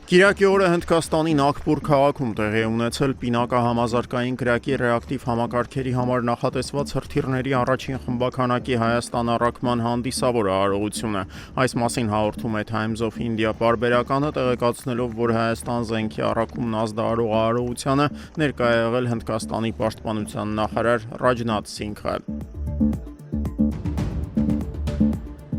Կիրակի օրը Հնդկաստանի Նագպուր քաղաքում տեղի է ունեցել պինակահամազարգային կրակի ռեակտիվ համակարգերի համար նախատեսված հրթիռների առաջին խմբաքանակի Հայաստան առաքման հանդիսավոր արարողությունը։ Այս մասին հաղորդում է Times of India պարբերականը, տեղեկացնելով, որ Հայաստան զենքի առաքումն ազդարարող արարողությանը ներկա է եղել Հնդկաստանի պաշտպանության նախարար Ռաջնաթ Սինգհը։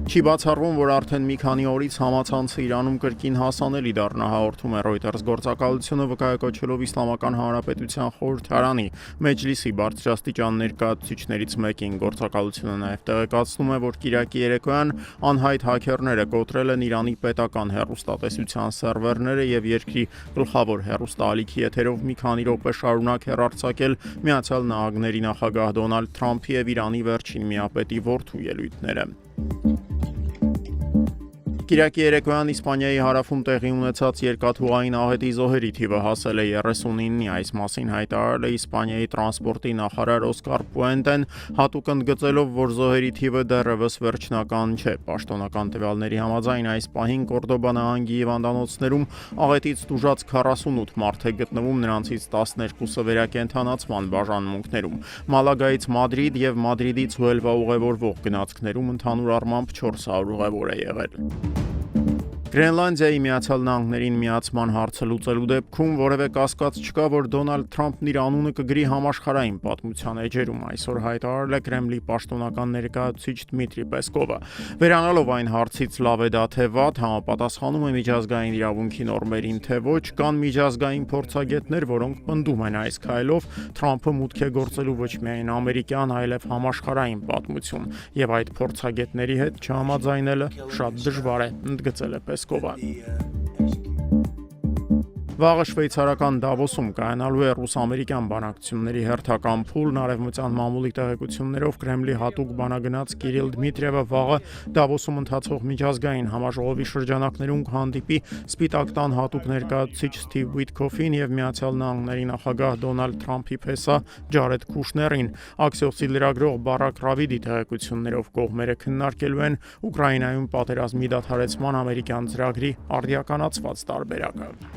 Չի բացառվում, որ արդեն մի քանի օրից համացանցը Իրանում կրկին հասանելի դառնա, հաղորդում է Reuters գործակալությունը, վկայակոչելով Իսլամական Հանրապետության խորհրդարանի Մեջլիսի բարձրաստիճան ներկայացուցիչներից մեկին։ Գործակալությունը նաև տեղեկացնում է, որ կիրակի երեկոյան անհայտ հաքերները կոտրել են Իրանի պետական հեռուստատեսության սերվերները եւ երկրի գլխավոր հեռուստաալիքի եթերով մի քանի րոպե շարունակ հեռարձակել Միացյալ Նահանգների նախագահ Դոնալդ Թրամփի եւ Իրանի վերջին միապետի որդու ելույթները։ Կիրակի երեկոյան Իսպանիայի հարավում տեղի ունեցած երկաթուղային աղետի զոհերի թիվը հասել է 39-ի, այս մասին հայտարարել է Իսպանիայի տրանսպորտի նախարար Օսկար Պուենտեն, հատուկ ընդգծելով, որ զոհերի թիվը դեռևս վերջնական չէ։ Պաշտոնական տվյալների համաձայն այս պահին Կորդոբա նահանգի հիվանդանոցներում աղետից տուժած 48 մարդ է գտնվում, նրանցից 12-ը վերակենդանացման բաժանմունքներում։ Մալագայից Մադրիդ եւ Մադրիդից Հուելվա ուղևորվող գնացքներում ընդհանուր առմամբ 400 ուղևոր է եղել։ Գրենլանդիայի Միացյալ Նահանգներին միացման հարցը լուծելու դեպքում որևէ կասկած չկա, որ Դոնալդ Թրամփն իր անունը կգրի համաշխարհային պատմության էջերում, այսօր հայտարարել է Կրեմլի պաշտոնական ներկայացուցիչ Դմիտրի Պեսկովը։ Վերանալով այն հարցից լավ է դա թե վատ, համապատասխանում է միջազգային իրավունքի նորմերին թե ոչ, կան միջազգային փորձագետներ, որոնք պնդում են այս քայլով Թրամփը մուտք է գործելու ոչ միայն ամերիկյան, այլև համաշխարհային պատմություն, եւ այդ փորձագետների հետ չհամաձայնելը շատ դժվար է, ընդգծել է Պեսկովը։ Վաղը շվեյցարական Դավոսում կայանալու է ռուս-ամերիկյան բանակցությունների հերթական փուլն, արևմտյան մամուլի տեղեկություններով Կրեմլի հատուկ բանագնաց Կիրիլ Դմիտրիևը վաղը Դավոսում ընթացող միջազգային համաժողովի շրջանակներում կհանդիպի Սպիտակ տան հատուկ ներկայացուցիչ Սթիվ Ուիթքոֆին եւ Միացյալ Նահանգների նախագահ Դոնալդ Թրամփի փեսա Ջարեդ Քուշներին։ Աքսիոսի լրագրող Բարակ Ռավիդի տեղեկություններով կողմերը քննարկելու են Ուկրաինայում պատերազմի դադարեցման ամերիկյան ծրագրի արդիականացված տարբերակը։